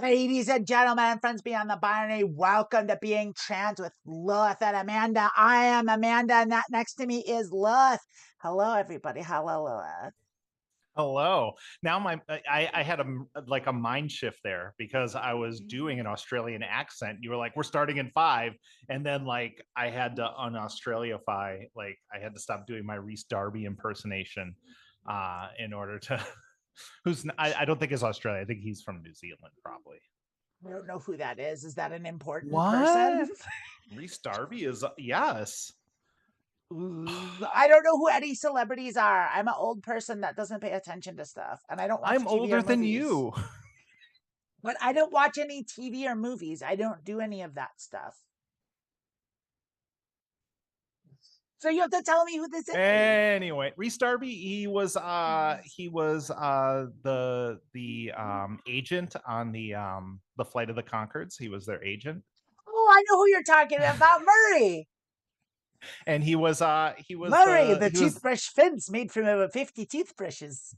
Ladies and gentlemen, friends beyond the binary, welcome to Being Trans with Lilith and Amanda. I am Amanda, and that next to me is Lilith. Hello, everybody. Hello, Lilith. Hello. Now I had a mind shift there because I was doing an Australian accent. You were like, "We're starting in 5," and then like I had to un-Australiafy. Like I had to stop doing my Reese Darby impersonation in order to. I don't think is Australia. I think he's from New Zealand, probably. I don't know who that is. Is that an important person? What? Reese Darby is yes. I don't know who any celebrities are. I'm an old person that doesn't pay attention to stuff, and I don't watch I'm TV or older than movies. you. But I don't watch any TV or movies. I don't do any of that stuff. So you have to tell me who this is. Anyway, Reese Darby, he was the agent on the Flight of the Conchords. He was their agent. Oh, I know who you're talking about, Murray. And he was Murray, the toothbrush fence made from over 50 toothbrushes.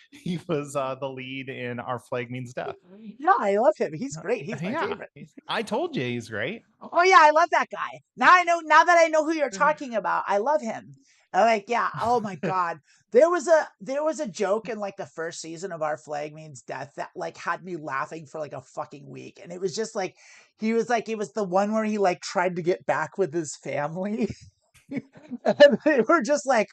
He was the lead in Our Flag Means Death. Yeah, I love him. He's great. He's my favorite. I told you he's great. Oh yeah, I love that guy. Now that I know who you're talking about, I love him. I'm like, yeah, oh my God. There was a joke in like the first season of Our Flag Means Death that like had me laughing for like a fucking week. And it was just like it was the one where he like tried to get back with his family. And they were just like,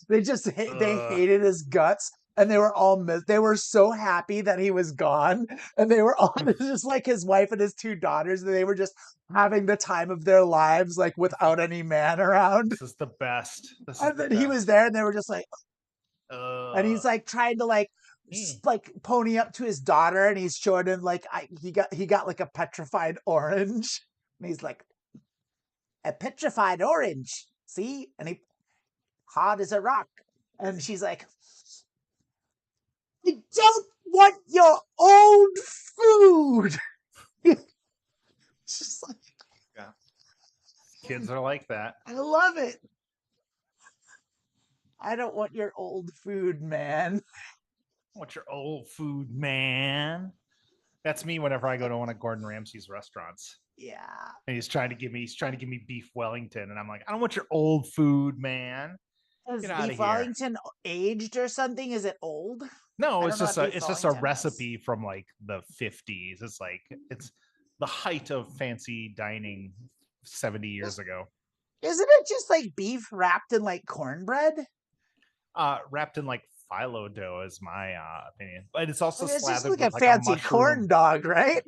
they hated his guts, and they were so happy that he was gone, and they were all just like his wife and his 2 daughters, and they were just having the time of their lives, like without any man around. This is the best. And then he was there, and they were just like, and he's like trying to like pony up to his daughter, and he's showing him like he got like a petrified orange, and he's like, a petrified orange. See? And he hard as a rock. And she's like, I don't want your old food. Just like, yeah. Kids are like that. I love it. I don't want your old food, man. I want your old food, man. That's me whenever I go to one of Gordon Ramsay's restaurants. Yeah. And he's trying to give me beef Wellington, and I'm like, I don't want your old food, man. Is beef Wellington aged or something? Is it old? No, it's just a recipe from like the 50s. It's like it's the height of fancy dining 70 years ago. Isn't it just like beef wrapped in like cornbread? Wrapped in like phyllo dough is my opinion, but it's also slathered with like a fancy corn dog, right?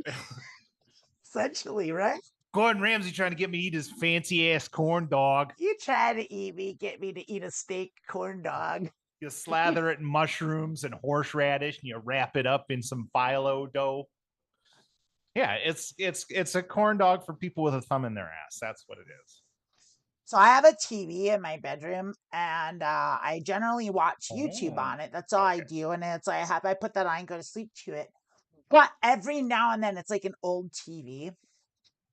Essentially, right? Gordon Ramsay trying to get me to eat his fancy ass corn dog. You try to get me to eat a steak corn dog. You slather it in mushrooms and horseradish, and you wrap it up in some phyllo dough. Yeah, it's a corn dog for people with a thumb in their ass. That's what it is. So I have a TV in my bedroom, and I generally watch YouTube on it. That's all I do, and it's I put that on and go to sleep to it. But every now and then, it's like an old TV,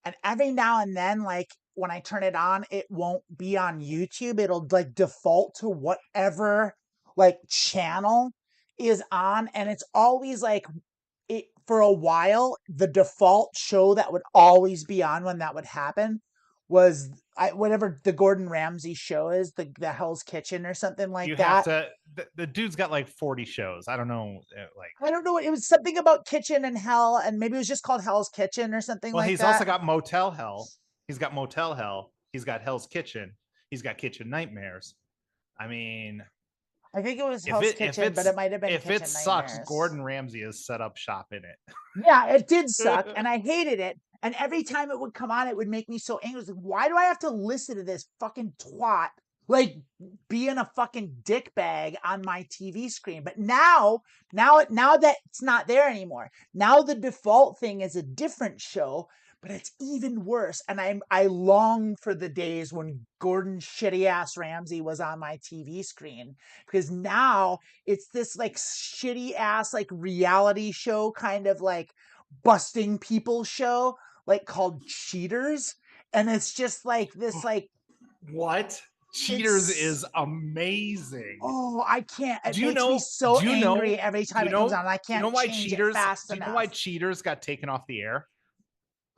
and every now and then, like when I turn it on, it won't be on YouTube. It'll like default to whatever like channel is on, and it's always like it for a while. The default show that would always be on when that would happen was whatever the Gordon Ramsay show is, the Hell's Kitchen or something like that. The dude's got like 40 shows. I don't know. I don't know. It was something about kitchen and hell, and maybe it was just called Hell's Kitchen or something like that. Well, he's also got Motel Hell. He's got Motel Hell. He's got Hell's Kitchen. He's got Kitchen Nightmares. I mean, I think it was Hell's Kitchen, but it might have been If it sucks, Gordon Ramsay has set up shop in it. Yeah, it did suck, and I hated it. And every time it would come on, it would make me so angry. Like, why do I have to listen to this fucking twat like being a fucking dick bag on my TV screen? But now that it's not there anymore, now the default thing is a different show, but it's even worse. And I long for the days when Gordon shitty ass Ramsay was on my TV screen, because now it's this like shitty ass like reality show kind of like busting people show, like called Cheaters, and it's just like this like what Cheaters is amazing. Oh, I can't. It Do you makes me know? so Do you angry know? every Do time you it comes know? on. I Do you know can't why change it Cheaters? fast Do you know why enough Cheaters got taken off the air?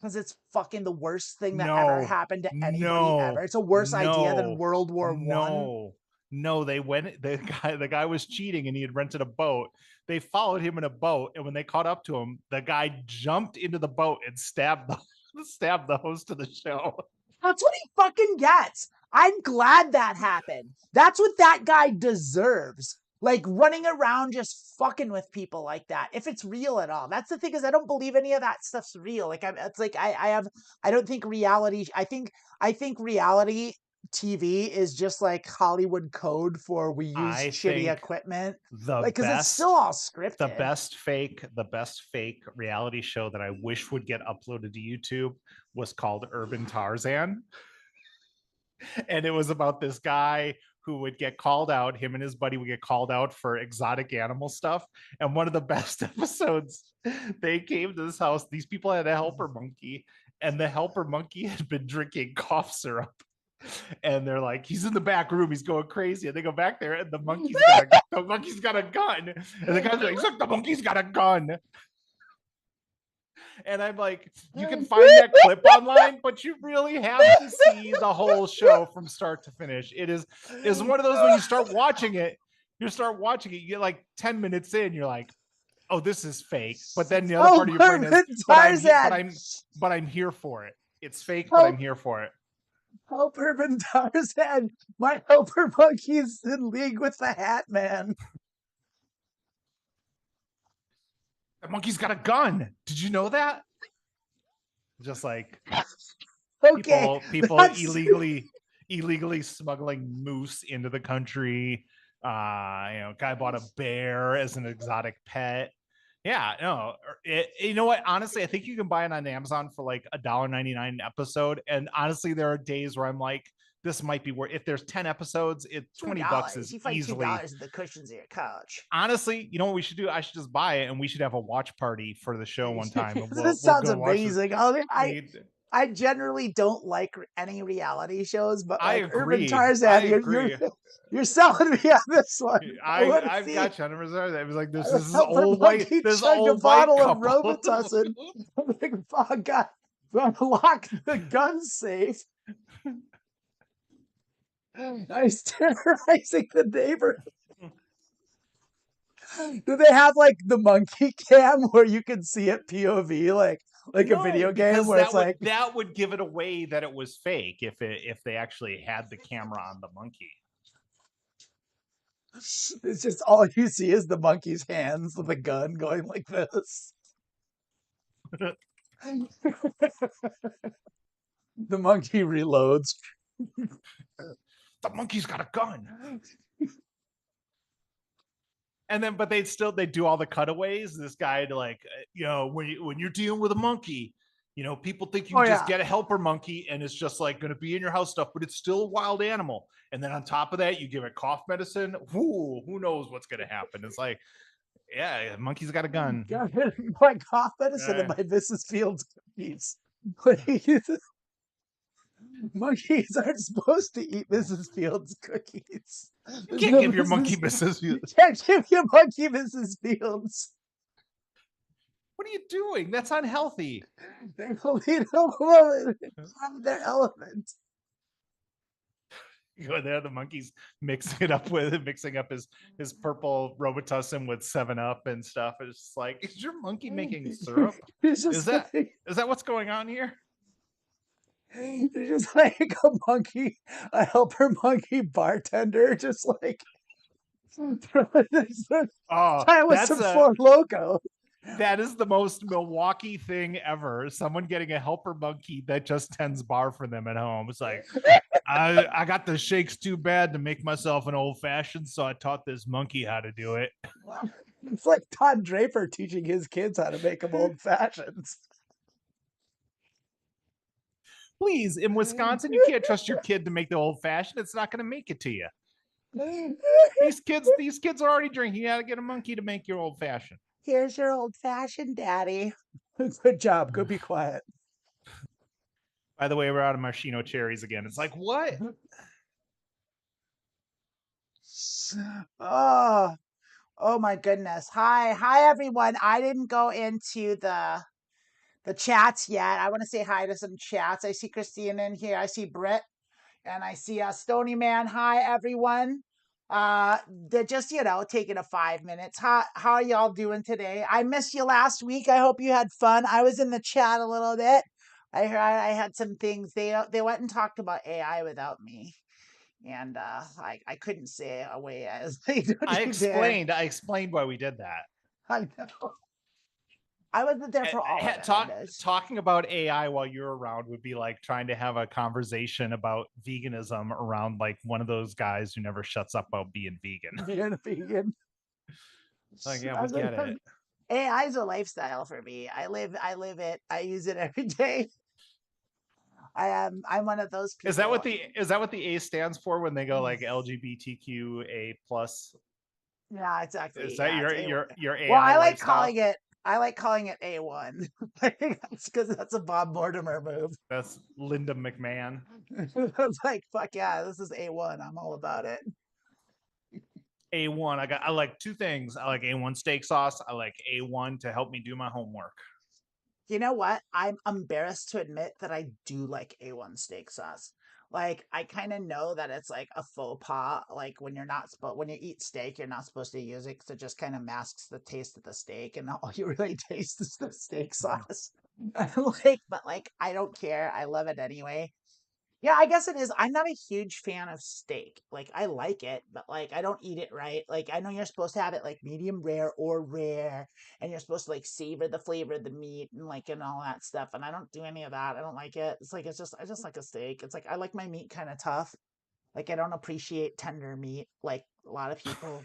because it's fucking the worst thing that ever No, happened to anybody ever. no, It's a worse idea than no, World War One. no. They went. The guy was cheating, and he had rented a boat. They followed him in a boat, and when they caught up to him, the guy jumped into the boat and stabbed the host of the show. That's what he fucking gets. I'm glad that happened. That's what that guy deserves. Like running around just fucking with people like that. If it's real at all. That's the thing, is I don't believe any of that stuff's real. Like it's like I don't think reality I think reality TV is just like Hollywood code for we use I shitty think equipment. the Like, cause it's still best all the scripted. best fake reality show that I wish would get uploaded to YouTube was called Urban Tarzan. And it was about this guy who would get called out. Him and his buddy would get called out for exotic animal stuff. And one of the best episodes, they came to this house. These people had a helper monkey, and the helper monkey had been drinking cough syrup. And they're like, he's in the back room, he's going crazy. And they go back there, and the monkey's got a gun. And the guy's like, the monkey's got a gun. And I'm like, you can find that clip online, but you really have to see the whole show from start to finish. It is one of those when you start watching it, you get like 10 minutes in, you're like, oh, this is fake. But then the other part of your brain is, but I'm here for it. It's fake, but I'm here for it. Help Urban Tarzan. My helper monkey's in league with the Hat Man. The monkey's got a gun. Did you know that? Just like Okay, people illegally smuggling moose into the country. Guy bought a bear as an exotic pet. Yeah, no, you know what? Honestly, I think you can buy it on Amazon for like $1.99 an episode. And honestly, there are days where I'm like, this might be worth. If there's 10 episodes, it's $20 is you find easily $2 in the cushions of your couch. Honestly, you know what we should do? I should just buy it, and we should have a watch party for the show one time. And This we'll sounds go watch this. amazing. I generally don't like any reality shows, but I like agree. Urban Tarzan, you're selling me on this one. I've got you on Tarzan. I was like, this is Helper old white. monkey This chug a old white bottle of couple. Robitussin. I'm like, oh God, unlock the gun safe. Nice terrorizing the neighborhood. Do they have like the monkey cam where you can see it POV, like a video game where it's like that would give it away that it was fake if they actually had the camera on the monkey. It's just all you see is the monkey's hands with a gun going like this. The monkey reloads. The monkey's got a gun. And then, but they do all the cutaways. This guy to like, when you're dealing with a monkey, people think you just get a helper monkey and it's just like going to be in your house stuff, but it's still a wild animal. And then on top of that, you give it cough medicine. Who knows what's going to happen? It's like, yeah, monkey's got a gun. My cough medicine and my Mrs. Fields cookies. Monkeys aren't supposed to eat Mrs. Fields cookies. You can't give your monkey Mrs. Fields. You can't give your monkey Mrs. Fields. What are you doing? That's unhealthy. They're their element. You go there, the monkey's mixing up his purple Robitussin with 7-Up and stuff. It's just like, is your monkey making syrup? Is that what's going on here? Just like a helper monkey bartender, just like that's some Four Loko. That is the most Milwaukee thing ever. Someone getting a helper monkey that just tends bar for them at home. It's like, I got the shakes too bad to make myself an old fashioned, so I taught this monkey how to do it. It's like Todd Draper teaching his kids how to make them old fashions. Please, in Wisconsin, you can't trust your kid to make the old fashioned. It's not going to make it to you. These kids are already drinking. You got to get a monkey to make your old fashioned. Here's your old fashioned, Daddy. Good job. Go be quiet. By the way, we're out of maraschino cherries again. It's like, what? Oh, oh my goodness. Hi everyone. I didn't go into the chats yet. I want to say hi to some chats. I see Christine in here. I see Britt, and I see Stony Man. Hi everyone. They're just taking a 5 minutes. How are y'all doing today? I missed you last week. I hope you had fun. I was in the chat a little bit. I heard I had some things. They went and talked about AI without me, and I couldn't say away as they did. I explained why we did that. I know. I wasn't there for all of it. Talking about AI while you're around would be like trying to have a conversation about veganism around like one of those guys who never shuts up about being vegan. Being a vegan. Like, yeah, we get it. AI is a lifestyle for me. I live it. I use it every day. I'm one of those people. Is that what the A stands for when they go like LGBTQA plus? Yeah, exactly. Is that your AI? Well, I like calling it A1. That's because that's a Bob Mortimer move. That's Linda McMahon. It's like, fuck yeah, this is A1. I'm all about it. A1. I like two things. I like A1 steak sauce. I like A1 to help me do my homework. You know what? I'm embarrassed to admit that I do like A1 steak sauce. Like, I kind of know that it's like a faux pas. Like, when you eat steak, you're not supposed to use it because it just kind of masks the taste of the steak, and all you really taste is the steak sauce. But I don't care. I love it anyway. Yeah, I guess it is. I'm not a huge fan of steak. Like, I like it, but I don't eat it right. Like, I know you're supposed to have it like medium rare or rare, and you're supposed to like savor the flavor of the meat and all that stuff. And I don't do any of that. I don't like it. I just like a steak. It's like I like my meat kind of tough. Like, I don't appreciate tender meat like a lot of people.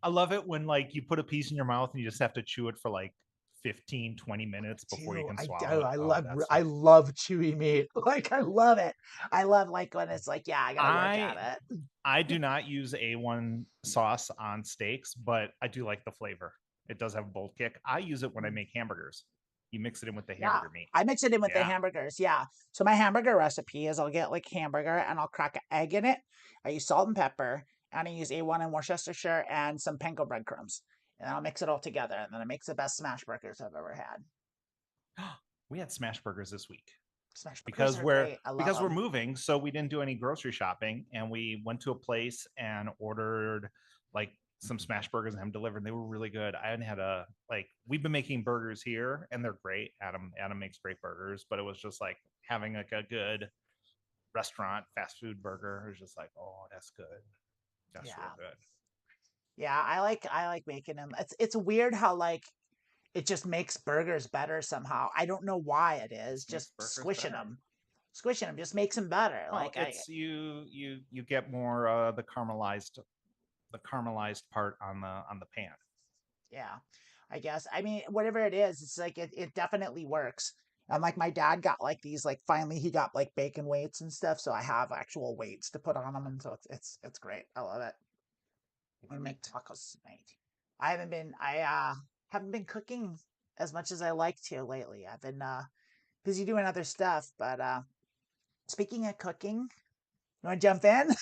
I love it when like you put a piece in your mouth and you just have to chew it for like 15, 20 minutes before you can swallow it. I love chewy meat. Like, I love it. I love when it's like, yeah, I gotta work at it. I do not use A1 sauce on steaks, but I do like the flavor. It does have a bold kick. I use it when I make hamburgers. You mix it in with the hamburger meat. I mix it in with the hamburgers. Yeah. So my hamburger recipe is I'll get like hamburger and I'll crack an egg in it. I use salt and pepper, and I use A1 and Worcestershire and some panko breadcrumbs. And I'll mix it all together, and then it makes the best smash burgers I've ever had. We had smash burgers this week. Smash burgers because we're moving, so we didn't do any grocery shopping, and we went to a place and ordered like some smash burgers and have them delivered. They were really good. I hadn't had we've been making burgers here and they're great. Adam makes great burgers, but it was just like having like a good restaurant fast food burger. It was just like, oh, that's good. That's real good. Yeah, I like making them. It's weird how it just makes burgers better somehow. I don't know why it is. Just squishing them just makes them better. Well, you get more the caramelized part on the pan. Yeah, I guess. I mean, whatever it is, it's like it definitely works. And like my dad got like these, finally he got like bacon weights and stuff, so I have actual weights to put on them, and so it's great. I love it. I'm gonna make tacos tonight. I haven't been cooking as much as I like to lately. I've been busy doing other stuff, but speaking of cooking, you want to jump in?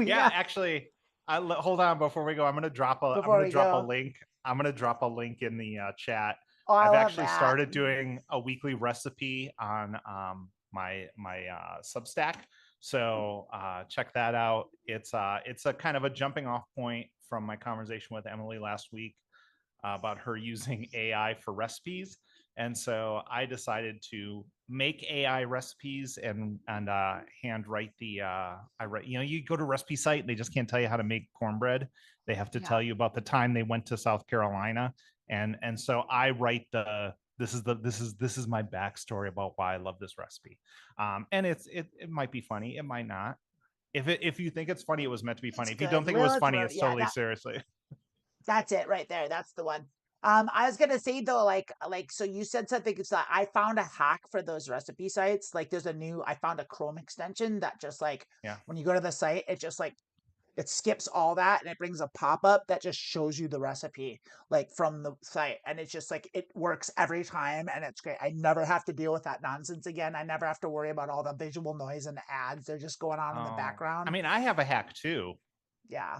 Actually, hold on before we go. I'm gonna drop a link. I'm gonna drop a link in the chat. Oh, I've actually started doing a weekly recipe on my Substack. So check that out. It's a kind of a jumping off point from my conversation with Emily last week about her using AI for recipes. And so I decided to make AI recipes and hand write you go to a recipe site and they just can't tell you how to make cornbread. They have to tell you about the time they went to South Carolina. And so I write this is my backstory about why I love this recipe. And it might be funny. It might not. If you think it's funny, it was meant to be funny. If you don't think it was funny, it's totally seriously. That's it right there. That's the one. I was gonna say though, so you said something. It's like I found a hack for those recipe sites. Like I found a Chrome extension that just when you go to the site, it It skips all that and it brings a pop-up that just shows you the recipe like from the site. And it's just like, it works every time and it's great. I never have to deal with that nonsense again. I never have to worry about all the visual noise and the ads. They're just going on in the background. I mean, I have a hack too. Yeah.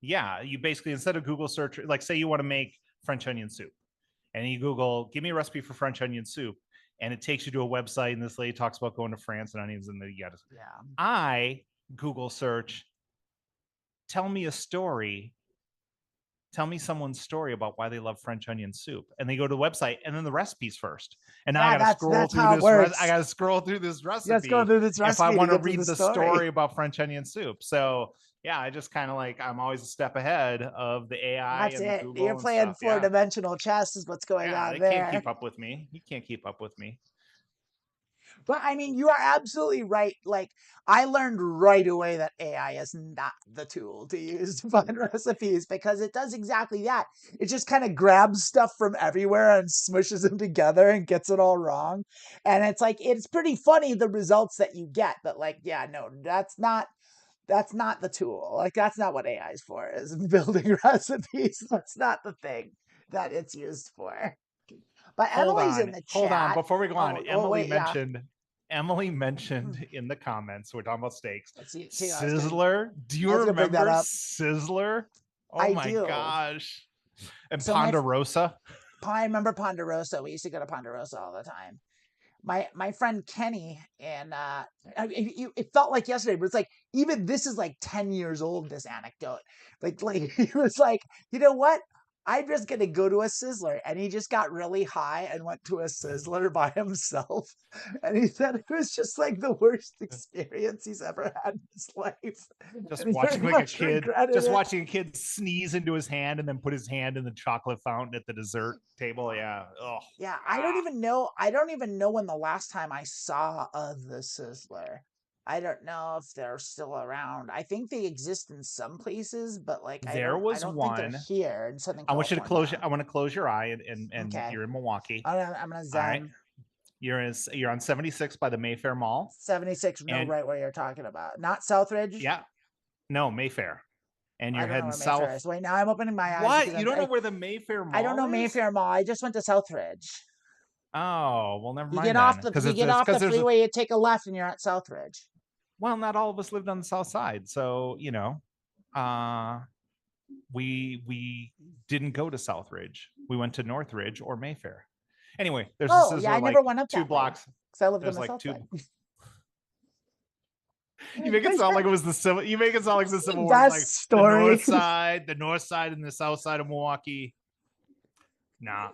Yeah. You basically, instead of Google search, like say you want to make French onion soup and you Google, give me a recipe for French onion soup. And it takes you to a website and this lady talks about going to France and onions and you got to, I Google search, tell me a story. Tell me someone's story about why they love French onion soup. And they go to the website and then the recipes first. And now I got to scroll through this. I got to scroll through this recipe. Let's go through this recipe if I want to read the story about French onion soup. So yeah, I just kind of like, I'm always a step ahead of the AI. That's it. Google You're playing four-dimensional chess is what's going on there. They can't keep up with me. You can't keep up with me. But I mean, you are absolutely right. Like, I learned right away that AI is not the tool to use to find recipes because it does exactly that. It just kind of grabs stuff from everywhere and smushes them together and gets it all wrong. And it's like, it's pretty funny the results that you get. But like, yeah, no, that's not the tool. Like, that's not what AI is for, is building recipes. That's not the thing that it's used for. But Emily's in the chat. Hold on, before we go on, Emily mentioned in the comments, we're talking about steaks. Sizzler. Do you remember Sizzler? Oh my gosh. And Ponderosa. I remember Ponderosa. We used to go to Ponderosa all the time. My friend Kenny, and it felt like yesterday, but it's like, even this is like 10 years old, this anecdote. Like he was like, you know what? I'm just going to go to a Sizzler. And he just got really high and went to a Sizzler by himself. And he said it was just like the worst experience he's ever had in his life. Just watching like watching a kid sneeze into his hand and then put his hand in the chocolate fountain at the dessert table. Yeah. Oh. Yeah. I don't even know when the last time I saw the Sizzler. I don't know if they're still around. I think they exist in some places, but like I don't think they're here in Southern California. I want you to close. I want to close your eye, and okay. You're in Milwaukee. I'm gonna zen. All right. You're on 76 by the Mayfair Mall. 76, right where you're talking about, not Southridge. Yeah, no, Mayfair. And you're heading south. Wait, now I'm opening my eyes. What? You don't know where the Mayfair Mall? I don't know Mayfair Mall. I just went to Southridge. Oh well, never mind. You get off the freeway, you take a left, and you're at Southridge. Well, not all of us lived on the south side, so we didn't go to Southridge. We went to Northridge or Mayfair. Anyway, there's a Sizzler, I never went up 2 blocks. Because I lived on the south side. You make it sound like it was the civil. You make it sound like the Civil War. Like story. The north side, and the south side of Milwaukee. Nah.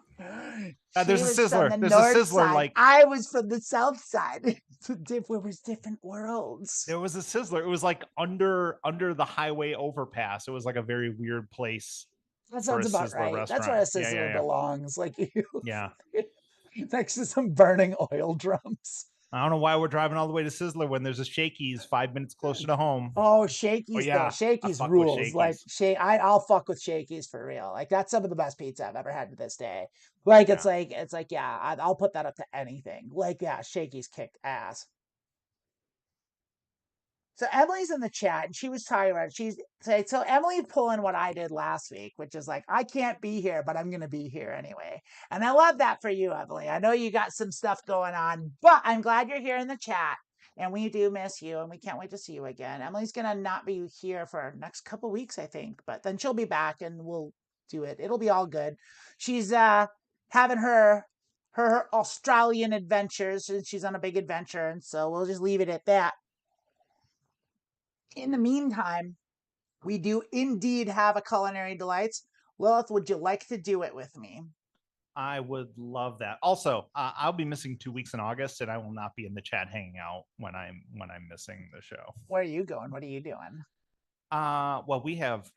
There's a Sizzler. There's a Sizzler. Side. Like I was from the south side. It was different worlds. There was a Sizzler. It was like under the highway overpass. It was like a very weird place. That sounds about right. Restaurant. That's where a Sizzler belongs. Like yeah, next to some burning oil drums. I don't know why we're driving all the way to Sizzler when there's a Shakey's 5 minutes closer to home. Oh, Shakey's, though. Shakey's rules. Shakey's. Like I'll fuck with Shakey's for real. Like that's some of the best pizza I've ever had to this day. Like it's like yeah, I'll put that up to anything. Like yeah, Shakey's kicked ass. So Emily's in the chat, and she was talking about it. So Emily's pulling what I did last week, which is like, I can't be here, but I'm going to be here anyway. And I love that for you, Emily. I know you got some stuff going on, but I'm glad you're here in the chat. And we do miss you, and we can't wait to see you again. Emily's going to not be here for the next couple weeks, I think. But then she'll be back, and we'll do it. It'll be all good. She's having her Australian adventures, and she's on a big adventure. And so we'll just leave it at that. In the meantime, we do indeed have a Culinary Delights. Lilith, would you like to do it with me? I would love that. Also, I'll be missing 2 weeks in August, and I will not be in the chat hanging out when I'm missing the show. Where are you going? What are you doing? Well, we have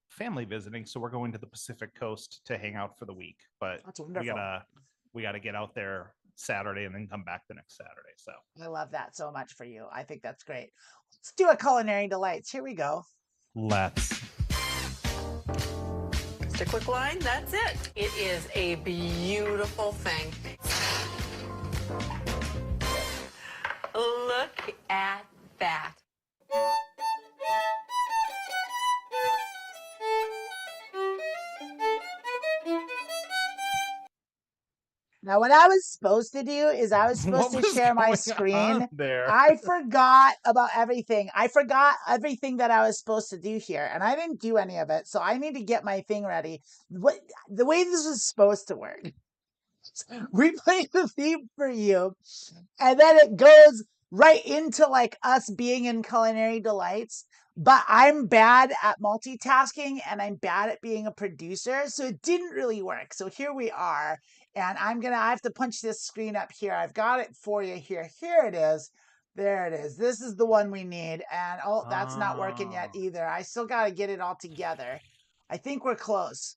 family visiting, so we're going to the Pacific Coast to hang out for the week. But that's wonderful. We gotta get out there Saturday and then come back the next Saturday. So I love that so much for you. I think that's great. Let's do a Culinary Delights. Here we go. Let's. Just a quick line. That's it. It is a beautiful thing. Look at that. Now, what I was supposed to do is I was supposed What to was share my going screen. on there? I forgot about everything. I forgot everything that I was supposed to do here, and I didn't do any of it. So I need to get my thing ready. What the way this was supposed to work? We play the theme for you, and then it goes right into like us being in Culinary Delights. But I'm bad at multitasking and I'm bad at being a producer, so it didn't really work. So here we are, and I have to punch this screen up here. I've got it for you here. Here it is. There it is. This is the one we need. And oh, that's not working yet either. I still got to get it all together. I think we're close.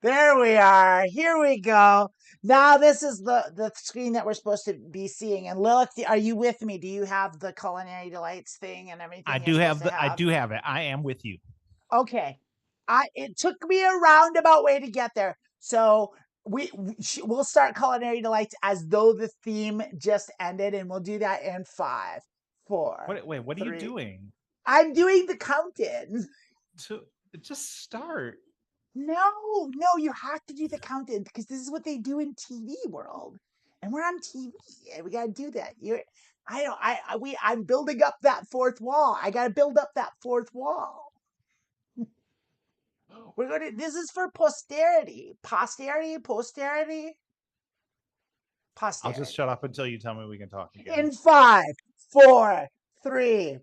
There we are. Here we go. Now this is the screen that we're supposed to be seeing. And Lilith, are you with me? Do you have the Culinary Delights thing and everything I you're do supposed have to I have? do have it. I am with you. Okay. It took me a roundabout way to get there. So we'll start Culinary Delights as though the theme just ended, and we'll do that in 5, 4. Wait, what are you 3. doing? I'm doing the count-in. To just start. No, you have to do the count-in because this is what they do in TV world, and we're on TV, and we gotta do that. I'm building up that fourth wall. I gotta build up that fourth wall. This is for posterity. Posterity. I'll just shut up until you tell me we can talk again. In 5, 4, 3.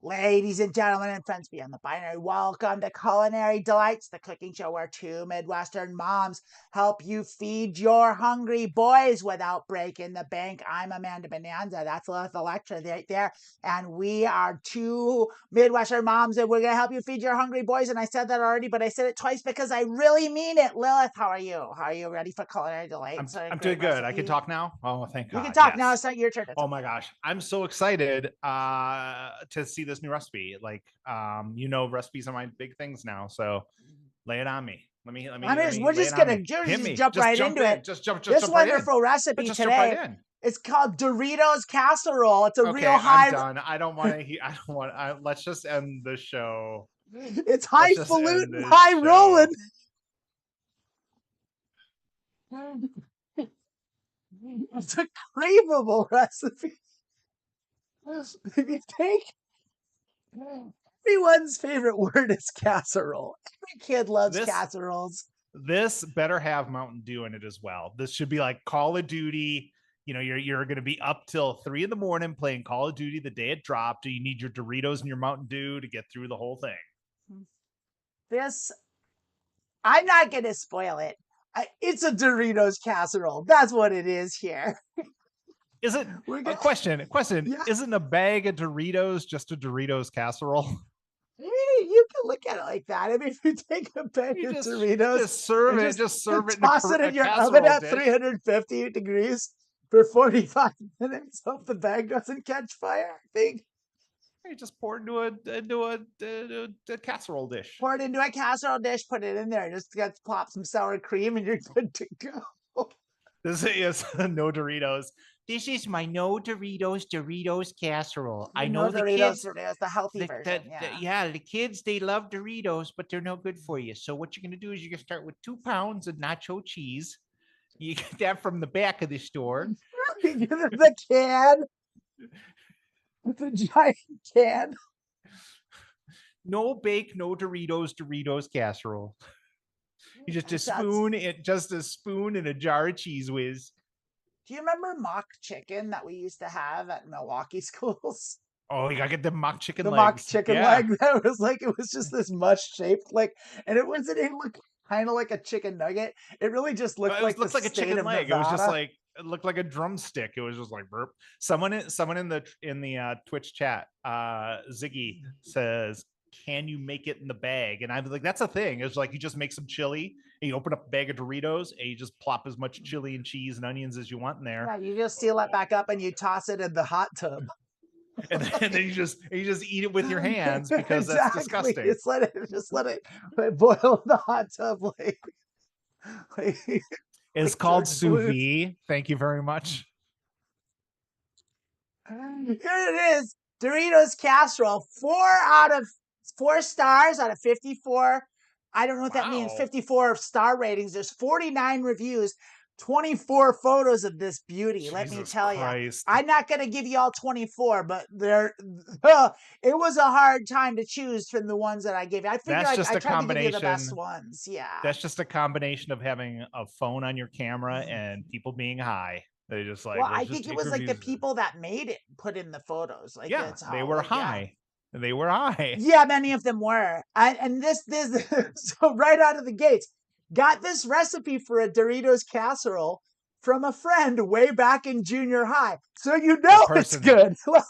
Ladies and gentlemen and friends beyond the binary, welcome to Culinary Delights, the cooking show where two Midwestern moms help you feed your hungry boys without breaking the bank. I'm Amanda Bonanza. That's Lilith, Elektra right there. And we are two Midwestern moms, and we're going to help you feed your hungry boys. And I said that already, but I said it twice because I really mean it. Lilith, how are you? How are you ready for Culinary Delights? I'm doing good. I can talk now? Oh, thank God. You can talk yes. now. It's not your turn. Oh my gosh. I'm so excited to see this new recipe. Like recipes are my big things now. So lay it on me. We're just gonna jump right into it. Just jump this right wonderful in. recipe just today. Jump right in. It's called Doritos casserole. It's a okay, real high. I'm done. I don't want to. Let's just end the show. It's highfalutin, high rolling. It's a craveable recipe. If you take everyone's favorite word is casserole. Every kid loves casseroles. This better have Mountain Dew in it as well. This should be like Call of Duty. You know, you're going to be up till 3 a.m. playing Call of Duty the day it dropped. Do you need your Doritos and your Mountain Dew to get through the whole thing? I'm not going to spoil it. It's a Doritos casserole. That's what it is here. Is it a question? Yeah. Isn't a bag of Doritos just a Doritos casserole? You can look at it like that. I mean, if you take a bag of Doritos, just serve it toss it in your oven at 350 degrees for 45 minutes. Hope the bag doesn't catch fire. I think. You just pour it into a casserole dish. Pour it into a casserole dish. Put it in there. Just plop some sour cream, and you're good to go. This is no Doritos. This is my no Doritos casserole. I know the kids. Doritos, the healthy version. The kids, they love Doritos, but they're no good for you. So what you're going to do is you're going to start with 2 pounds of nacho cheese. You get that from the back of the store. You get the can. The giant can. No bake, no Doritos casserole. You just a spoon in a jar of Cheese Whiz. Do you remember mock chicken that we used to have at Milwaukee schools? Oh, you gotta get the mock chicken legs. The mock chicken leg that was just this mush shaped and it looked kind of like a chicken nugget. It really just looked like a chicken leg. Nevada. It was just like it looked like a drumstick. It was just like burp. Someone in the Twitch chat, Ziggy says, "Can you make it in the bag?" And I'm like, "That's a thing." It's like you just make some chili and you open up a bag of Doritos and you just plop as much chili and cheese and onions as you want in there. Yeah, you just seal it back up and you toss it in the hot tub. And then you just eat it with your hands because that's disgusting. Just let it boil in the hot tub it's called sous vide. Thank you very much. Here it is. Doritos casserole. 4 stars out of 54 I don't know what that means. Wow. 54 star ratings. There's 49 reviews, 24 photos of this beauty. Let me Jesus tell you. Christ. I'm not going to give you all 24, but it was a hard time to choose from the ones that I gave you. I figured I tried to give you the best ones. Yeah. That's just a combination of having a phone on your camera and people being high. They just like, well, let's I just think it take was like the reviews. people that made it put in the photos. Like Yeah, that's how they were like, yeah. high. They were high. Yeah, many of them were. And this so right out of the gates, got this recipe for a Doritos casserole from a friend way back in junior high. So you know it's good. Like,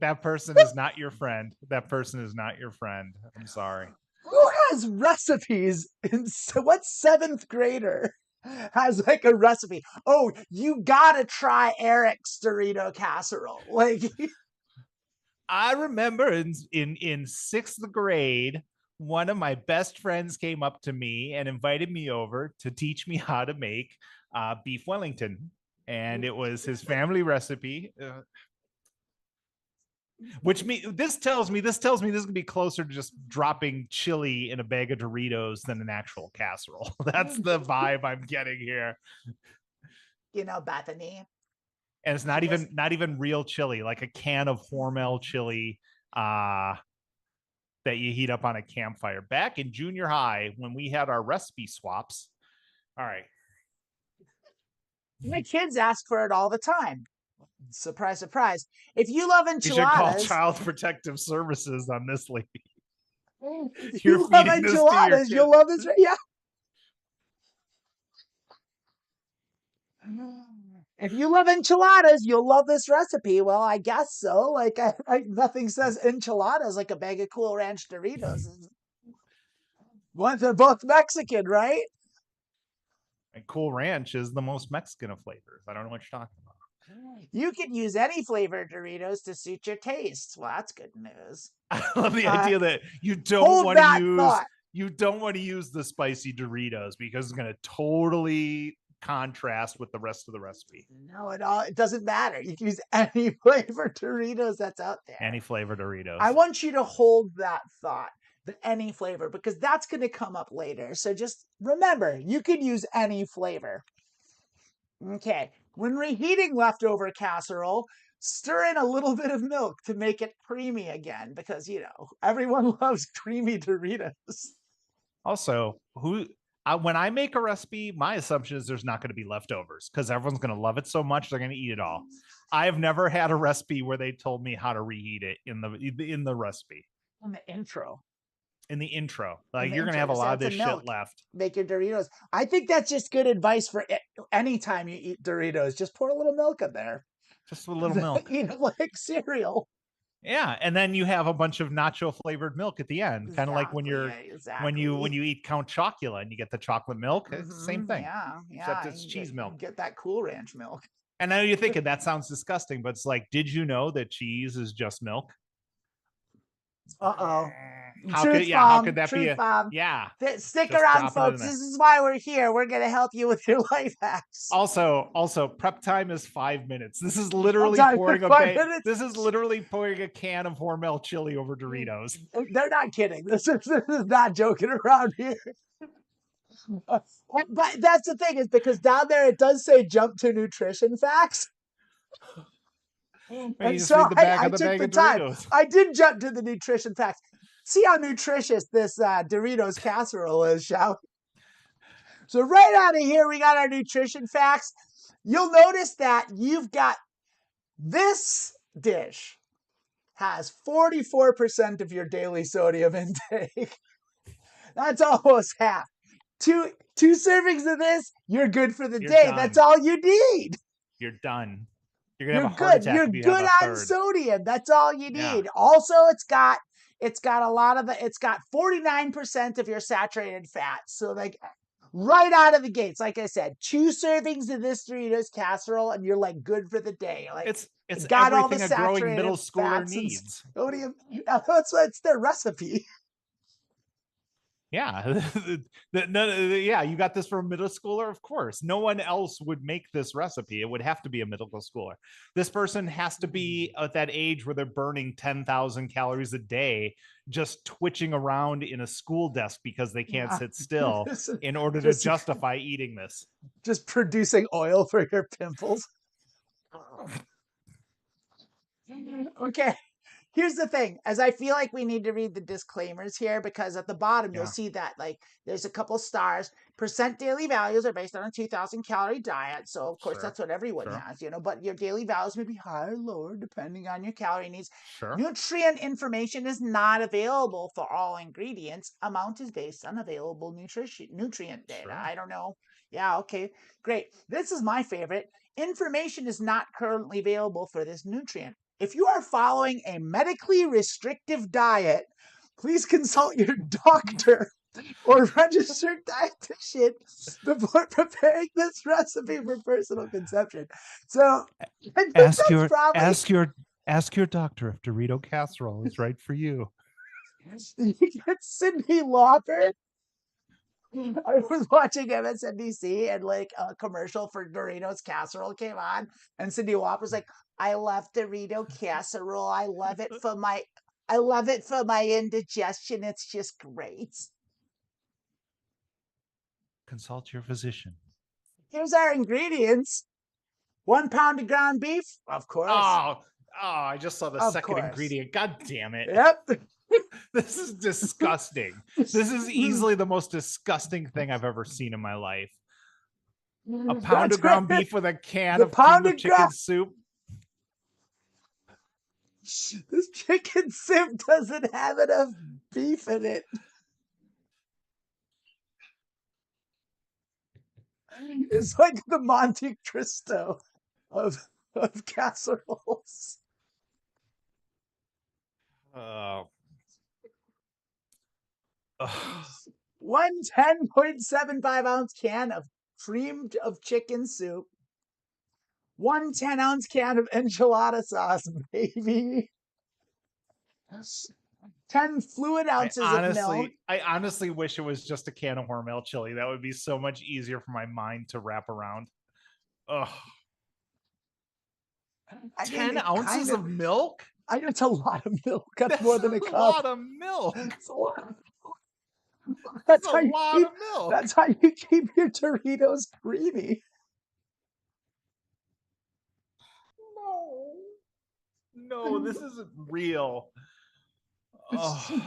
that person is not your friend. That person is not your friend. I'm sorry. Who has recipes in what 7th grader has like a recipe? Oh, you gotta try Eric's Dorito casserole. Like I remember in 6th grade, one of my best friends came up to me and invited me over to teach me how to make beef Wellington, and it was his family recipe. This tells me this is gonna be closer to just dropping chili in a bag of Doritos than an actual casserole. That's the vibe I'm getting here. You know, Bethany. And it's not even real chili, like a can of Hormel chili that you heat up on a campfire. Back in junior high, when we had our recipe swaps. All right. My kids ask for it all the time. Surprise, surprise. If you love enchiladas, you should call Child Protective Services on this lady. If you love enchiladas, you'll love this. Yeah. If you love enchiladas, you'll love this recipe. Well, I guess so. Like, nothing says enchiladas like a bag of Cool Ranch Doritos. They're both Mexican, right? And Cool Ranch is the most Mexican of flavors. I don't know what you're talking about. You can use any flavored Doritos to suit your taste. Well, that's good news. I love the idea that you don't want to use the spicy Doritos because it's going to totally contrast with the rest of the recipe. No, it doesn't matter. You can use any flavored Doritos that's out there. Any flavor Doritos. I want you to hold that thought, the any flavor, because that's going to come up later. So just remember, you can use any flavor. Okay. When reheating leftover casserole, stir in a little bit of milk to make it creamy again, because, you know, everyone loves creamy Doritos. Also, when I make a recipe, my assumption is there's not going to be leftovers because everyone's going to love it so much they're going to eat it all. I have never had a recipe where they told me how to reheat it in the recipe. In the intro. Like, you're going to have a lot of this shit left. Make your Doritos. I think that's just good advice for any time you eat Doritos. Just pour a little milk in there. Just a little milk. Eat it like cereal. Yeah, and then you have a bunch of nacho flavored milk at the end, kind of like when you eat Count Chocula and you get the chocolate milk. It's the same thing. Yeah, except it's cheese milk. Get that Cool Ranch milk. And I know you're thinking that sounds disgusting, but it's like, did you know that cheese is just milk? Uh-oh. How could that be? Yeah. Stick around, folks. This is why we're here. We're going to help you with your life hacks. Also, prep time is 5 minutes. This is literally pouring a can of Hormel chili over Doritos. They're not kidding. This is not joking around here. But that's the thing, is because down there it does say jump to nutrition facts. And so I took the time. I did jump to the nutrition facts. See how nutritious this Doritos casserole is, shall we? So right out of here, we got our nutrition facts. You'll notice that you've got this dish has 44% of your daily sodium intake. That's almost half. Two servings of this, you're good for the day. Done. That's all you need. You're done. You're gonna have a heart attack. You're good on sodium. That's all you need. Yeah. Also, it's got 49% of your saturated fat. So like right out of the gates, like I said, 2 servings of this Doritos casserole and you're like good for the day. Like it's got all the a growing middle schooler needs. Sodium. That's their recipe. Yeah. Yeah, you got this from a middle schooler? Of course. No one else would make this recipe. It would have to be a middle schooler. This person has to be at that age where they're burning 10,000 calories a day just twitching around in a school desk because they can't sit still in order to justify eating this. Just producing oil for your pimples. Okay. Here's the thing, as I feel like we need to read the disclaimers here, because at the bottom you'll see that like there's a couple stars. Percent daily values are based on a 2,000 calorie diet. So of course that's what everyone has, you know, but your daily values may be higher or lower depending on your calorie needs. Nutrient information is not available for all ingredients. Amount is based on available nutrient data. I don't know. Yeah, okay, great. This is my favorite. Information is not currently available for this nutrient. If you are following a medically restrictive diet, please consult your doctor or registered dietitian before preparing this recipe for personal consumption. So I think ask your doctor if Dorito casserole is right for you. You get Cyndi Lauper. I was watching MSNBC and like a commercial for Doritos casserole came on, and Cyndi Lauper's like, "I love Dorito casserole. I love it for my indigestion. It's just great." Consult your physician. Here's our ingredients: 1 pound of ground beef, of course. Oh, I just saw the second ingredient. God damn it! Yep. This is disgusting. This is easily the most disgusting thing I've ever seen in my life. A pound of ground beef with a can of cream of chicken soup. This chicken soup doesn't have enough beef in it. It's like the Monte Cristo of casseroles. 1 10.75 ounce can of cream of chicken soup. 1 10-ounce can of enchilada sauce, baby. 10 fluid ounces of milk. I honestly wish it was just a can of Hormel chili. That would be so much easier for my mind to wrap around. Ugh. 10 ounces of milk? I know it's a lot of milk. That's more than a cup. A lot of milk. That's a lot of milk. That's a lot of milk. That's how you keep your Doritos creamy. No, this isn't real. Oh.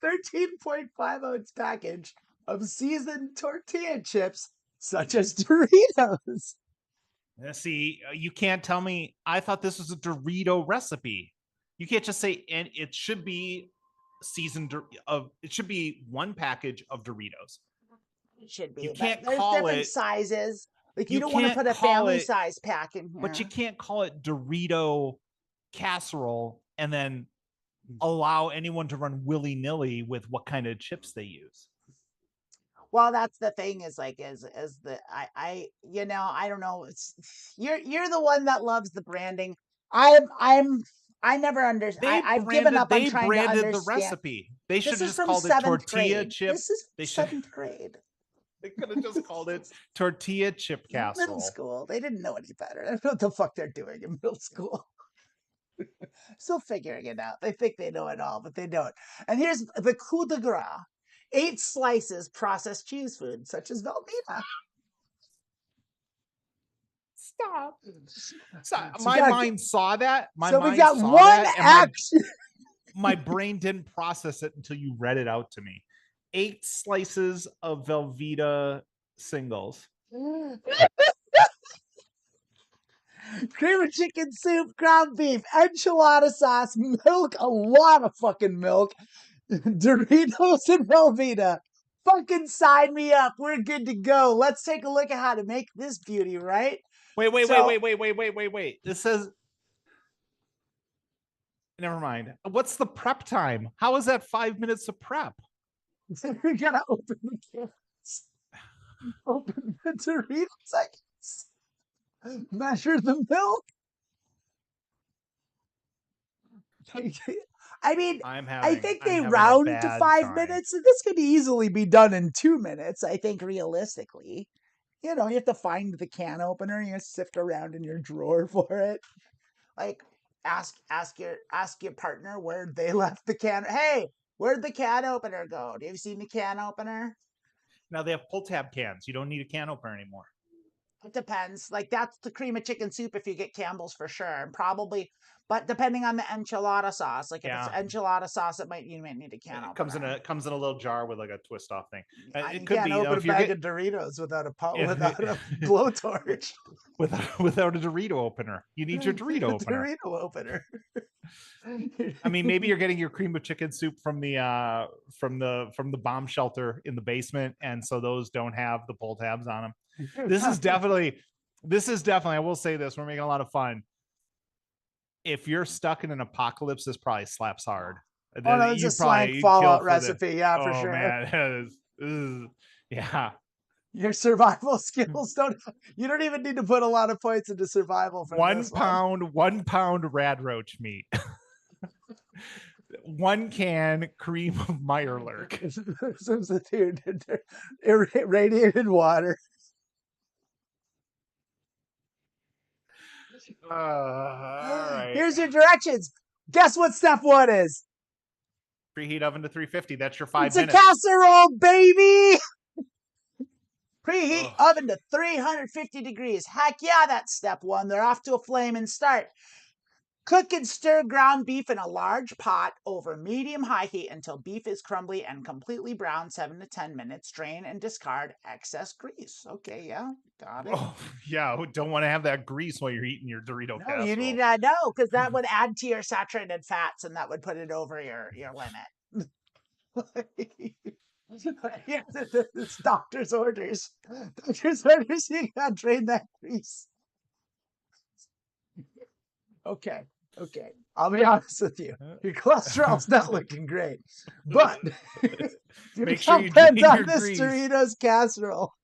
13.5 ounce package of seasoned tortilla chips, such as Doritos. See, you can't tell me. I thought this was a Dorito recipe. You can't just say, and it should be seasoned it should be 1 package of Doritos. It should be. You can't there's call different it sizes. Like you don't want to put a family size pack in here. But you can't call it Dorito casserole and then allow anyone to run willy-nilly with what kind of chips they use. Well, that's the thing is like I don't know. It's you're the one that loves the branding. I never understand. I've given up on trying to understand. They branded the recipe. They should have just called it tortilla chip. This is 7th grade. They could have just called it tortilla chip casserole. Middle school. They didn't know any better. I don't know what the fuck they're doing in middle school. Still figuring it out. They think they know it all, but they don't. And here's the coup de grace. 8 slices processed cheese food, such as Velveeta. Stop. My mind saw that. We got 1 action. My brain didn't process it until you read it out to me. 8 slices of Velveeta singles. Cream of chicken soup, ground beef, enchilada sauce, milk, a lot of fucking milk, Doritos and Velveeta. Fucking sign me up. We're good to go. Let's take a look at how to make this beauty, right? Wait. This says... Never mind. What's the prep time? How is that 5 minutes of prep? We gotta open the cans. Open the Doritos, I guess. Measure the milk. I mean, I'm I having think I'm they having a round to bad 5 minutes, and this could easily be done in 2 minutes. I think realistically, you have to find the can opener. You sift around in your drawer for it. Like, ask your partner where they left the can. Hey, where'd the can opener go? Have you seen the can opener? Now they have pull tab cans. You don't need a can opener anymore. It depends. Like, that's the cream of chicken soup if you get Campbell's for sure, and probably. But depending on the enchilada sauce, like if it's Yeah. enchilada sauce, you might need a can It opener. comes in a little jar with like a twist off thing. You It could can't be open a if you're bag get of Doritos without a if, blowtorch. without a Dorito opener. You need your Dorito opener. Dorito opener. I mean, maybe you're getting your cream of chicken soup from the bomb shelter in the basement, and so those don't have the pull tabs on them. This is definitely. I will say this: we're making a lot of fun. If you're stuck in an apocalypse, this probably slaps hard. Oh no, it's a slank You'd Fallout kill recipe, yeah, for oh sure. man, yeah. Your survival skills you don't even need to put a lot of points into survival for this one. 1 pound rad roach meat. 1 can cream of Meyerlurk. Substitute irradiated water. All right. Here's your directions. Guess what step 1 is? Preheat oven to 350. That's your 5 It's minutes. a casserole, baby. Preheat oven to 350 degrees. Heck yeah, that's step 1. They're off to a flaming start. Cook and stir ground beef in a large pot over medium-high heat until beef is crumbly and completely brown, 7 to 10 minutes. Drain and discard excess grease. Okay, yeah, got it. Oh, yeah, don't want to have that grease while you're eating your Dorito casserole. You need to know, because that would add to your saturated fats, and that would put it over your limit. Yeah, it's doctor's orders. Doctor's orders, you gotta drain that grease. Okay. I'll be honest with you. Your cholesterol's not looking great. But make sure you drain your this grease. Doritos casserole.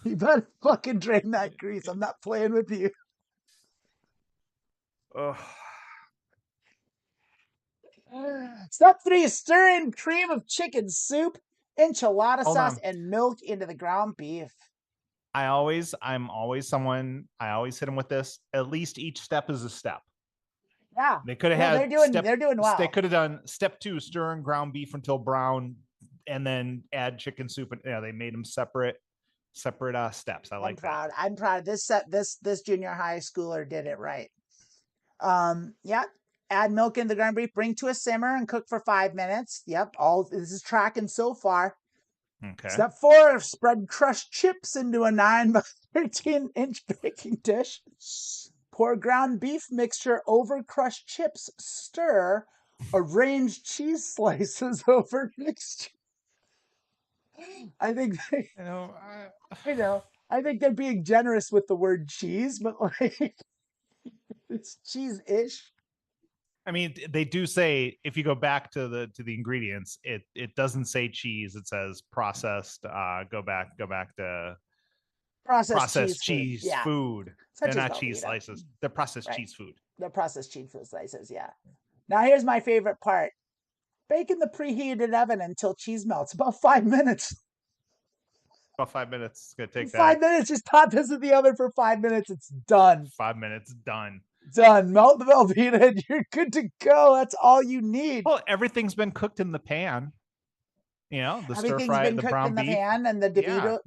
You better fucking drain that grease. I'm not playing with you. Oh. Step 3 is stir in cream of chicken soup, enchilada sauce, and milk into the ground beef. I'm always hit them with this. At least each step is a step. Yeah. They could have had they're doing well. They could have done step 2, stir in ground beef until brown, and then add chicken soup. And they made them separate steps. I'm proud. I'm proud. This junior high schooler did it right. Yeah. Add milk in the ground beef, bring to a simmer, and cook for 5 minutes. Yep. This is tracking so far. Okay. Step 4, spread crushed chips into a 9 by 13 inch baking dish. Pour ground beef mixture over crushed chips. Stir. Arrange cheese slices over mixture. I think I think they're being generous with the word cheese, but like it's cheese-ish. I mean, they do say, if you go back to the ingredients, it doesn't say cheese. It says processed. Go back to processed cheese food. They're not cheese slices. They're processed cheese food. They're processed cheese food slices, yeah. Now here's my favorite part. Bake in the preheated oven until cheese melts. About 5 minutes. About 5 minutes. It's gonna take 5 minutes. Just pop this in the oven for 5 minutes. It's done. 5 minutes. Done. Melt the Velveeta and you're good to go. That's all you need. Well, everything's been cooked in the pan. The stir fry, the brown beef, pan, and the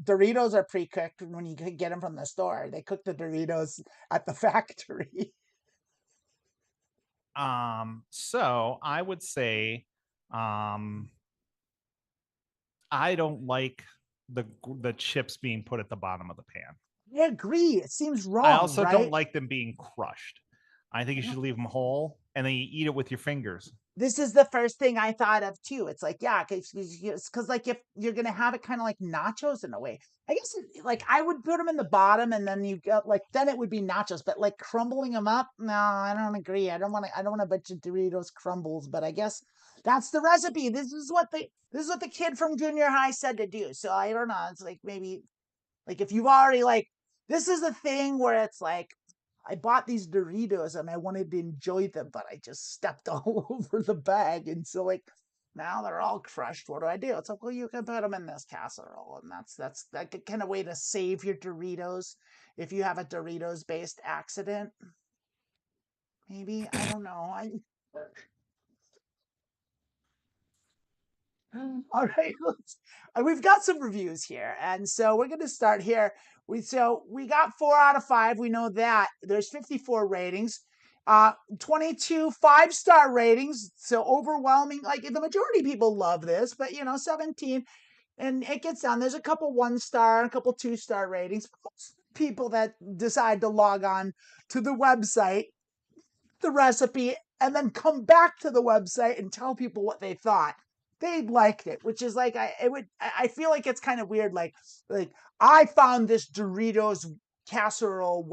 Doritos are pre-cooked when you can get them from the store. They cook the Doritos at the factory. So I would say, I don't like the chips being put at the bottom of the pan. I agree. It seems wrong. I also don't like them being crushed. I think you should leave them whole, and then you eat it with your fingers. This is the first thing I thought of too. It's like, yeah, because like if you're gonna have it kind of like nachos in a way, I guess like I would put them in the bottom, and then you got then it would be nachos. But like crumbling them up, no, I don't agree. I don't want a bunch of Doritos crumbles. But I guess that's the recipe. This is what the kid from junior high said to do. So I don't know. It's like maybe like if you've already this is a thing where it's like I bought these Doritos and I wanted to enjoy them, but I just stepped all over the bag. And so like now they're all crushed. What do I do? It's like, well, you can put them in this casserole. And that's like a kind of way to save your Doritos if you have a Doritos based accident. Maybe, I don't know. All right, we've got some reviews here, and so we're going to start here. We got 4 out of 5. We know that there's 54 ratings, 22 5-star ratings. So overwhelming, like the majority of people love this, but 17, and it gets down. There's a couple 1-star, a couple 2-star ratings. People that decide to log on to the website, the recipe, and then come back to the website and tell people what they thought. They liked it, which is like I feel like it's kind of weird. Like I found this Doritos casserole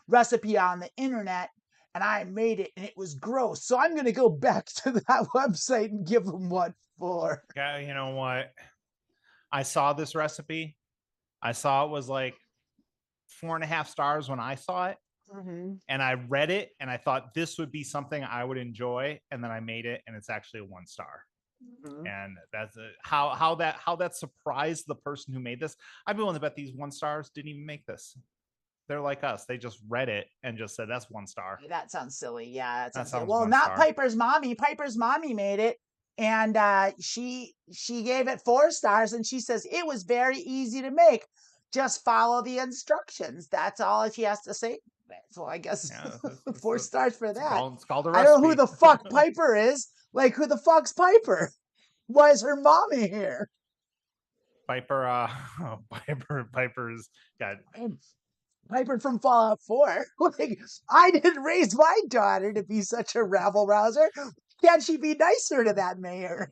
recipe on the internet and I made it and it was gross. So I'm gonna go back to that website and give them what for. Yeah, you know what? I saw this recipe. I saw it was like 4.5 stars when I saw it. Mm-hmm. And I read it and I thought this would be something I would enjoy. And then I made it and it's actually a 1 star. Mm-hmm. And that's how that surprised the person who made this. I'd be willing to bet these 1 stars didn't even make this. They're like us. They just read it and just said that's 1 star. That sounds silly. Yeah, that sounds silly. sounds Well, 1 not star. Piper's mommy. Piper's mommy made it, and she gave it 4 stars, and she says it was very easy to make. Just follow the instructions. That's all she has to say. So I guess 4 stars for that. It's called a recipe. I don't know who the fuck Piper is. Like, who the fuck's Piper? Why is her mommy here? Piper's got Piper from Fallout 4. Like, I didn't raise my daughter to be such a rabble rouser. Can't she be nicer to that mayor?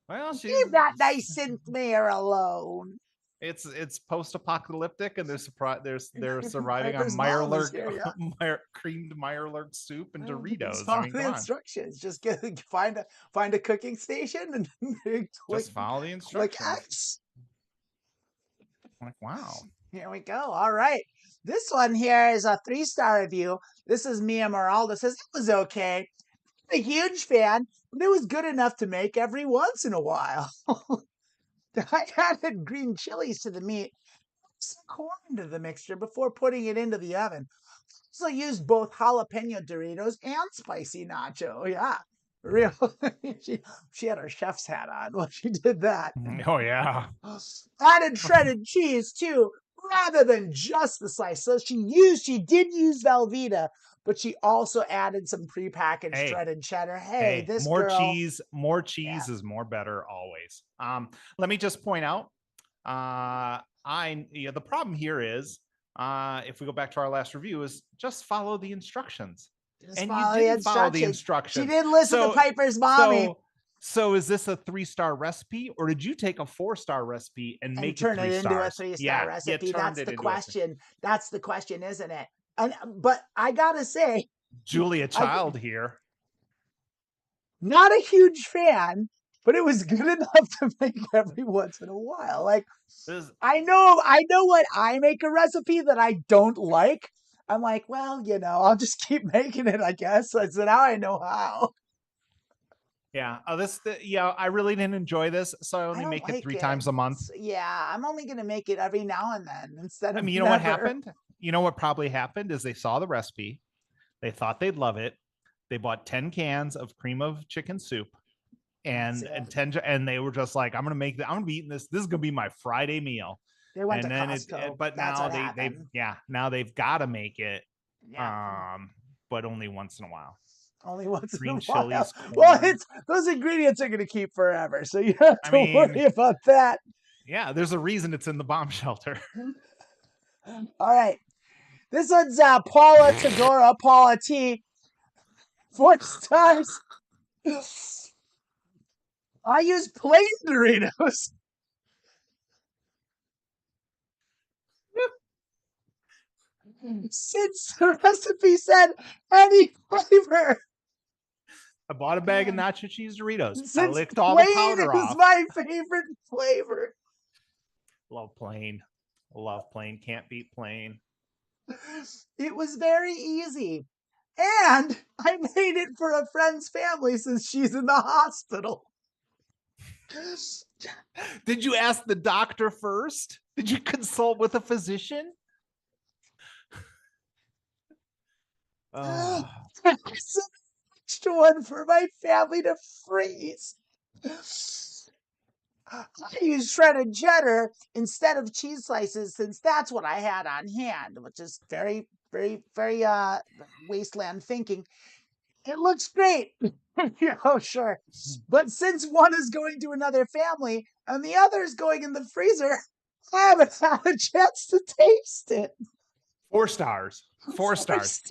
Well, Leave that nice synth mayor alone. It's post-apocalyptic, and they're surviving on Piper's mom is Mirelurk, here, yeah. creamed Mirelurk soup and Doritos. Just follow I mean, the come on. instructions. Just find a cooking station and Just follow the instructions. click X. I'm like, wow. Here we go. All right. This one here is a 3-star review. This is Mia Moralda. Says it was okay. I'm a huge fan, but it was good enough to make every once in a while. I added green chilies to the meat, some corn to the mixture before putting it into the oven. Also used both jalapeno Doritos and spicy nacho. Yeah, real. she had her chef's hat on while she did that. Oh yeah. Added shredded cheese too, rather than just the slice. So she did use Velveeta, but she also added some prepackaged shredded cheddar. Hey, this more girl, cheese is more better always. Let me just point out, the problem here is, if we go back to our last review, is just follow the instructions. And you didn't follow the instructions. She didn't listen to Piper's mommy. So is this a 3-star recipe, or did you take a 4-star recipe and make turn it 3 it into a stars? 3-star recipe? That's the question. That's the question, isn't it? But I gotta say, Julia Child here. Not a huge fan, but it was good enough to make every once in a while. Like, I know when I make a recipe that I don't like, I'm like, well, I'll just keep making it, I guess. So now I know how. Yeah. I really didn't enjoy this, so I only make it 3 times a month. Yeah, I'm only gonna make it every now and then instead of. I mean, you know what happened? You know what probably happened is they saw the recipe, they thought they'd love it, they bought 10 cans of cream of chicken soup, and they were just like, I'm gonna be eating this. This is gonna be my Friday meal. They went to Costco. But now now they've got to make it, but only once in a while. Only once in a while. Chilies, well, those ingredients are going to keep forever, so you have to worry about that. Yeah, there's a reason it's in the bomb shelter. All right. This one's Paula Tagora, Paula T. 4 stars. I use plain Doritos. Since the recipe said any flavor. I bought a bag of nacho cheese Doritos. Since I licked all the powder off. Is my favorite flavor. Love plain. Love plain. Can't beat plain. It was very easy. And I made it for a friend's family since she's in the hospital. Did you ask the doctor first? Did you consult with a physician? Extra one for my family to freeze. I used shredded cheddar instead of cheese slices since that's what I had on hand, which is very, very, very wasteland thinking. It looks great. Sure. But since one is going to another family and the other is going in the freezer, I haven't had a chance to taste it. 4 stars. 4 stars.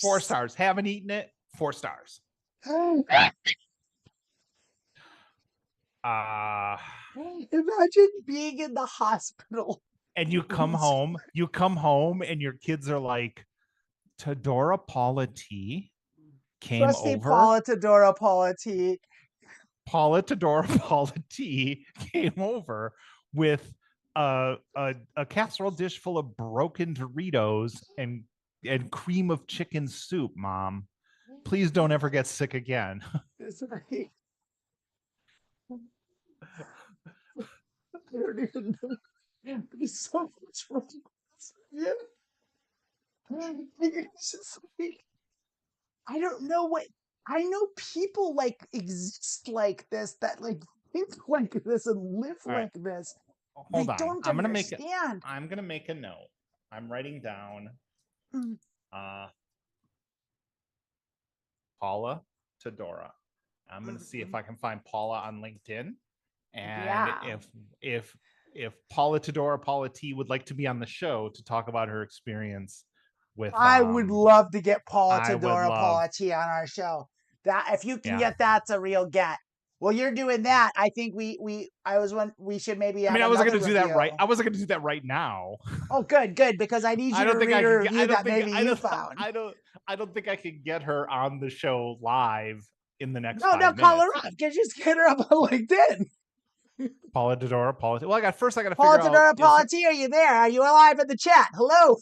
4 stars. Haven't eaten it. 4 stars. Imagine being in the hospital. And you come home and your kids are like, Todora Paula T came Trusty over. Paula Todora Paula T. Paula Todora Paula T came over with a casserole dish full of broken Doritos and cream of chicken soup, Mom. Please don't ever get sick again. Sorry. I don't even know. There's so much wrong. Yeah. It's just like, I don't know what. I know people like exist like this, that like think like this and live like this. Hold on. Don't I'm understand. gonna make a note. I'm writing down Paula Todora. I'm gonna see if I can find Paula on LinkedIn. And if Paula Todora Paula T would like to be on the show to talk about her experience with I would love to get Paula Todora Paula T on our show. That if you can get that's a real get. Well, you're doing that. I think we should maybe. I wasn't going to do that right. I wasn't going to do that right now. Oh, good, because I need you to read a review that maybe you found. I don't think I could get her on the show live in the next. No, call her up. Just get her up on LinkedIn. Paula Todora Paula T. Well, I got to Paula figure out. Todora Paula T, are you there? Are you alive in the chat? Hello.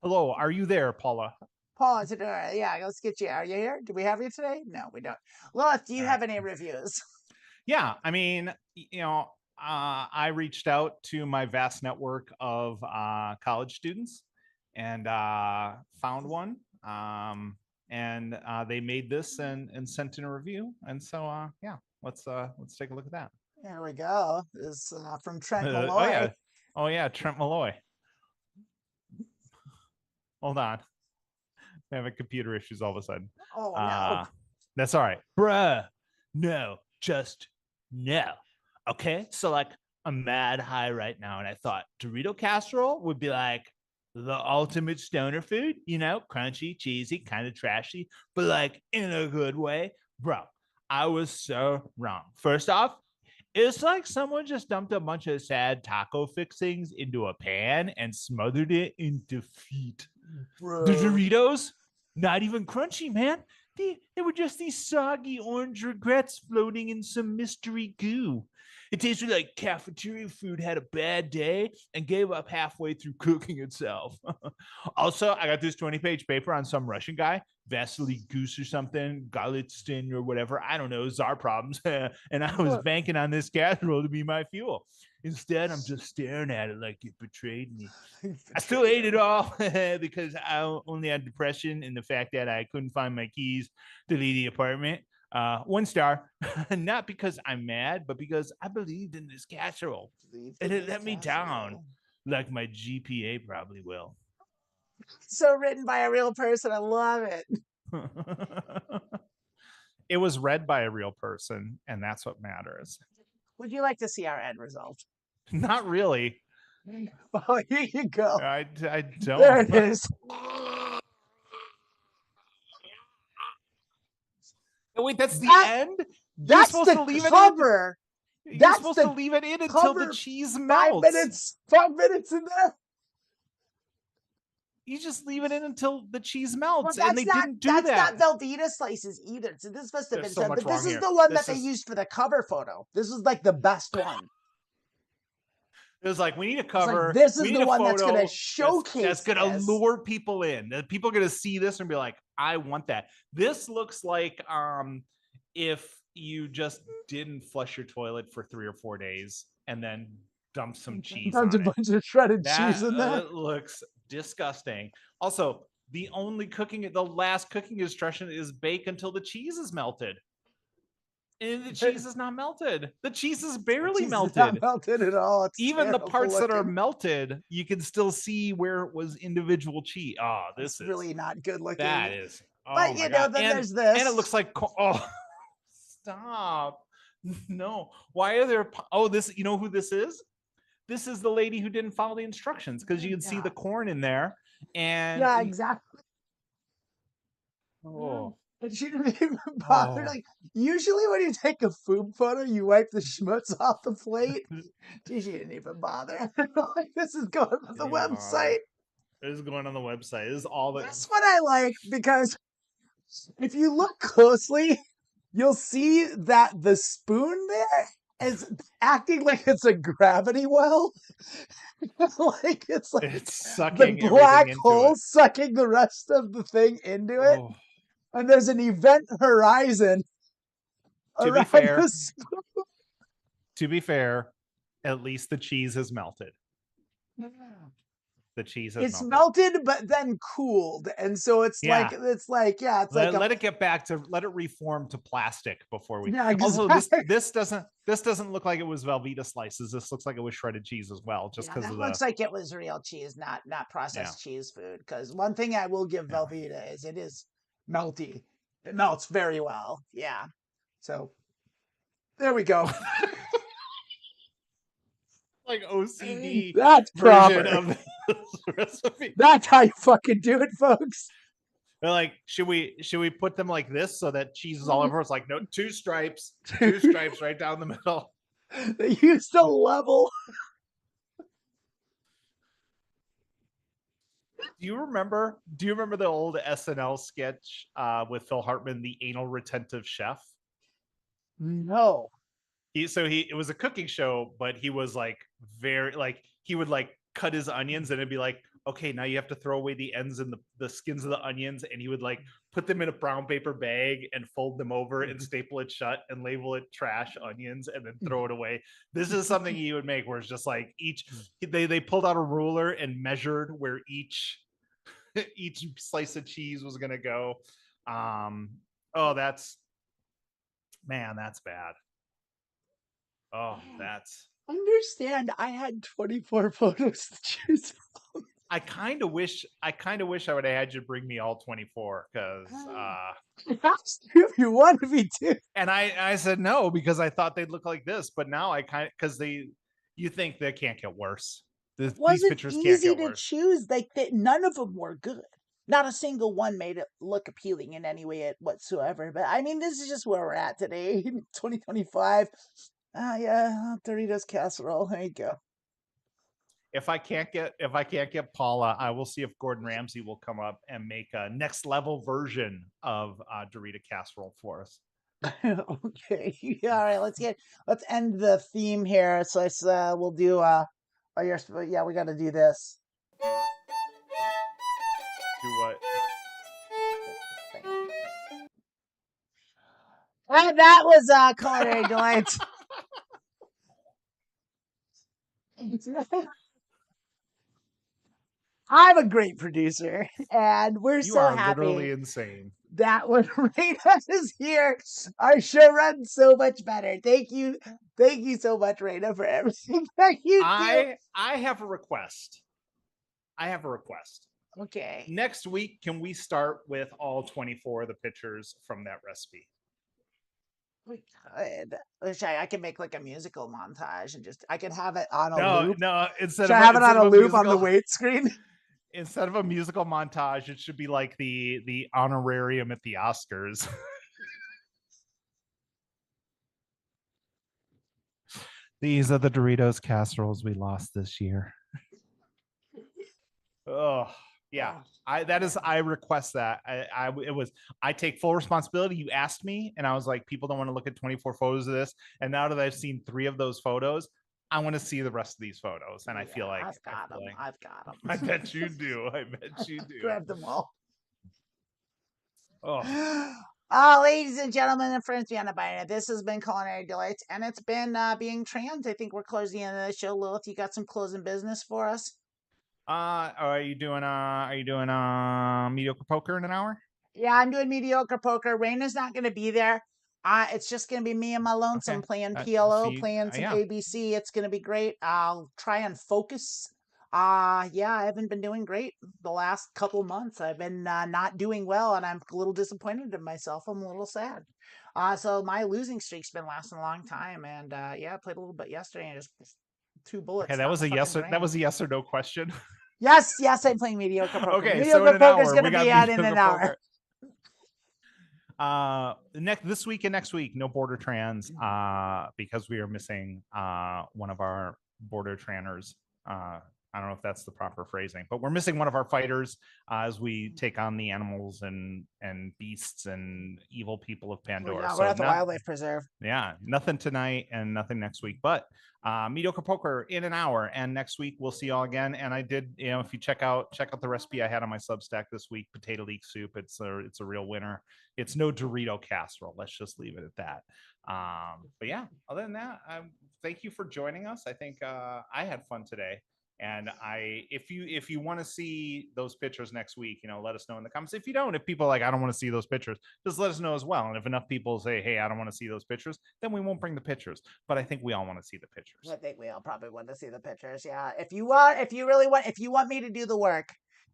Hello, are you there, Paula? Paula Todora, yeah, let's get you. Are you here? Do we have you today? No, we don't. Lilith, do you have any reviews? Yeah, I reached out to my vast network of college students and found one. And they made this and sent in a review. And so, let's take a look at that. There we go. This from Trent Malloy. Oh yeah, Trent Malloy. Hold on. I'm having computer issues all of a sudden. Oh, no. That's all right. Bruh. No, just no. Okay. So like I'm mad high right now. And I thought Dorito casserole would be like the ultimate stoner food, crunchy, cheesy, kind of trashy, but like in a good way. Bro, I was so wrong. First off, it's like someone just dumped a bunch of sad taco fixings into a pan and smothered it in defeat. Bro. The Doritos, not even crunchy, man. They were just these soggy orange regrets floating in some mystery goo. It tasted like cafeteria food had a bad day and gave up halfway through cooking itself. Also, I got this 20-page paper on some Russian guy, Vasily Goose or something, Galitsyn or whatever. I don't know, czar problems. And I was banking on this casserole to be my fuel. Instead, I'm just staring at it like it betrayed me. I still ate it all because I only had depression and the fact that I couldn't find my keys to leave the apartment. 1 star, not because I'm mad, but because I believed in this casserole. And it let me down, like my GPA probably will. So written by a real person. I love it. It was read by a real person, and that's what matters. Would you like to see our end result? Not really. Oh, here you go. I don't. There it is. Oh, wait, that's the end? That's the cover. You're supposed to leave it in until the cheese melts. 5 minutes in there. You just leave it in until the cheese melts, well, and they didn't do that. That's not Velveeta slices either. So this must have been so but this is the one that they used for the cover photo. This is like the best one. It was like, we need a It's cover. like, this we is need the a one that's photo gonna showcase that's gonna this. lure people in. That people are gonna see this and be like, I want that. This looks like if you just didn't flush your toilet for 3 or 4 days and then dump some cheese There's on a it. bunch of shredded That cheese in there. looks disgusting. Also, the last cooking instruction is bake until the cheese is melted. And the cheese is not melted. The cheese is barely Cheese is melted. not melted at all. It's Even the terrible parts that are looking. melted, you can still see where it was individual cheese. Oh, this It's is really not good looking. that is. Oh But my you know, god! then And there's this. and it looks like oh, stop! No, why are there? Oh, this. You know who this is? This is the lady who didn't follow the instructions because you can see the corn in there. And yeah, exactly. oh, And she didn't even bother. oh. Like, usually when you take a food photo, you wipe the schmutz off the plate. She didn't even bother. Like, this is going on the website. This is going on the website. This is all that. That's what I like, because if you look closely, you'll see that the spoon there is acting like it's a gravity well. Like it's like It's the sucking black everything into hole it. sucking the rest of the thing into it. Oh. And there's an event horizon To be around fair, the spoon. to be fair, at least the cheese has melted. The cheese has It's melted, but then cooled, and so it's Yeah. like let it get back to let it reform to plastic before we. Yeah, Also, exactly. this doesn't look like it was Velveeta slices. This looks like it was shredded cheese as well, just because of the. Looks like it was real cheese, not processed cheese food. Because one thing I will give Velveeta is it is melty. It melts very well. Yeah. So there we go. Like OCD That's version proper. of this recipe. That's how you fucking do it, folks. They're like, should we put them like this so that cheese is all over? It's like, no, two stripes right down the middle. They used a level. Do you remember the old SNL sketch with Phil Hartman, the anal retentive chef? No. It was a cooking show, but he was like very like he would like cut his onions and it'd be like, okay, now you have to throw away the ends and the skins of the onions, and he would like put them in a brown paper bag and fold them over and staple it shut and label it trash onions and then throw it away. This is something he would make where it's just like they pulled out a ruler and measured where each slice of cheese was gonna go. That's bad. Oh, that's. Understand, I had 24 photos to choose from. I kind of wish I would have had you bring me all 24 because if you wanted me to. And I said no because I thought they'd look like this, but now I kind of because you think they can't get worse. These pictures can't easy get to worse. choose. Like none of them were good. Not a single one made it look appealing in any way whatsoever. But I mean, this is just where we're at today, 2025. Yeah, Doritos casserole. There you go. If I can't get Paula, I will see if Gordon Ramsay will come up and make a next level version of Dorito casserole for us. Okay. Yeah, all right. Let's end the theme here. So we'll do we got to do this. Do what? That was Culinary Delights. I'm a great producer, and we're You so are happy literally insane. that when Raina is here, our show runs so much better. Thank you so much, Raina, for everything that you do. I have a request. Okay. Next week, can we start with all 24 of the pictures from that recipe? We could. I can make like a musical montage and I can have it on a loop. No, Should I have it on a loop on the wait screen? Instead of a musical montage, it should be like the honorarium at the Oscars. These are the Doritos casseroles we lost this year. Oh, yeah. I request that. I take full responsibility. You asked me and I was like, people don't want to look at 24 photos of this. And now that I've seen 3 of those photos, I want to see the rest of these photos, and I feel like I've got them. I've got them. I bet you do. I bet you do. Grab them all. Oh. Ladies and gentlemen and friends beyond the binary, this has been Culinary Delights, and it's been being trans. I think we're closing the end of the show. Lilith, you got some closing business for us? Are you doing mediocre poker in an hour? Yeah, I'm doing mediocre poker. Raina's not going to be there. It's just going to be me and my lonesome playing PLO, playing some ABC. It's going to be great. I'll try and focus. Yeah, I haven't been doing great the last couple months. I've been not doing well, and I'm a little disappointed in myself. I'm a little sad. So my losing streak's been lasting a long time, and yeah, I played a little bit yesterday and just 2 bullets. Okay, that was a yes. That was a yes or no question. Yes, I'm playing mediocre poker. Okay, mediocre so in poker is an going hour, to be out in an hour. This week and next week, no border trans, because we are missing one of our border tranners. I don't know if that's the proper phrasing, but we're missing one of our fighters as we take on the animals and beasts and evil people of Pandora. Yeah, we're at the wildlife preserve. Yeah, nothing tonight and nothing next week, but mediocre poker in an hour, and next week we'll see y'all again. And I did, if you check out the recipe I had on my Substack this week, potato leek soup. It's a real winner. It's no Dorito casserole. Let's just leave it at that. But yeah, other than that, thank you for joining us. I think I had fun today. And if you want to see those pictures next week, let us know in the comments. If you don't, if people are like, I don't want to see those pictures, just let us know as well. And if enough people say, hey, I don't want to see those pictures, then we won't bring the pictures. But I think we all want to see the pictures. I think we all probably want to see the pictures. Yeah. If you want me to do the work,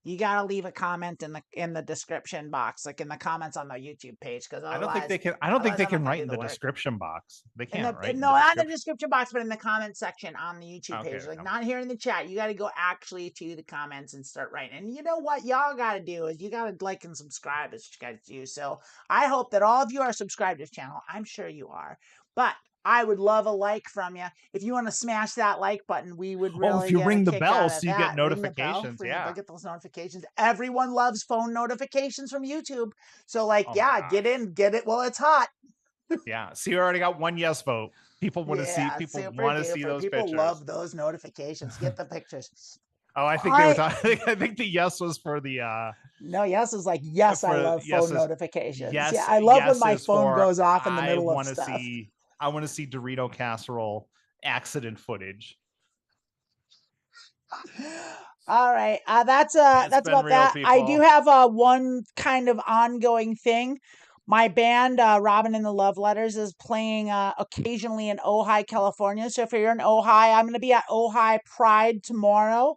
you gotta leave a comment in the description box, like in the comments on the YouTube page, because I don't think they can. I don't think they can write in the description box. They can't write. No, not in the description box, but in the comment section on the YouTube page. Okay, not here in the chat. You got to go actually to the comments and start writing. And you know what y'all got to do is you got to like and subscribe, as you guys do. So I hope that all of you are subscribed to this channel. I'm sure you are, but I would love a like from you. If you want to smash that like button, we would really. If you ring the bell so you get notifications, get those notifications. Everyone loves phone notifications from YouTube. So get in, get it while it's hot. Yeah. See, you already got one yes vote. People want to see. People want to see those pictures. People love those notifications. Get the pictures. Oh, I think they were talking. I think the yes was for the. No, yes is like yes. I love phone notifications. Yes, yeah, I love when my phone goes off in the middle of stuff. I want to see Dorito casserole accident footage. All right, that's about that. People. I do have one kind of ongoing thing. My band, Robin and the Love Letters, is playing occasionally in Ojai, California. So if you're in Ojai, I'm going to be at Ojai Pride tomorrow,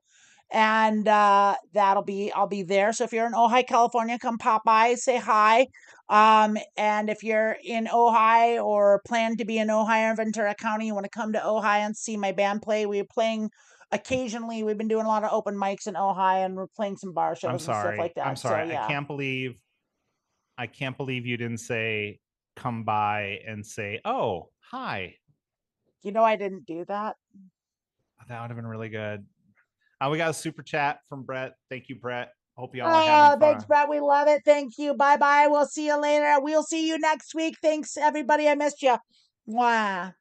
and I'll be there. So if you're in Ojai, California, come pop by, say hi. And if you're in Ojai or plan to be in Ojai or Ventura County, you want to come to Ojai and see my band play. We're playing occasionally. We've been doing a lot of open mics in Ojai, and we're playing some bar shows and stuff like that. I'm sorry. So, yeah. I can't believe you didn't say come by and say, oh, hi. I didn't do that. That would have been really good. We got a super chat from Brett. Thank you, Brett. Hope you all are having fun. Thanks, Brett. We love it. Thank you. Bye-bye. We'll see you later. We'll see you next week. Thanks, everybody. I missed you. Mwah.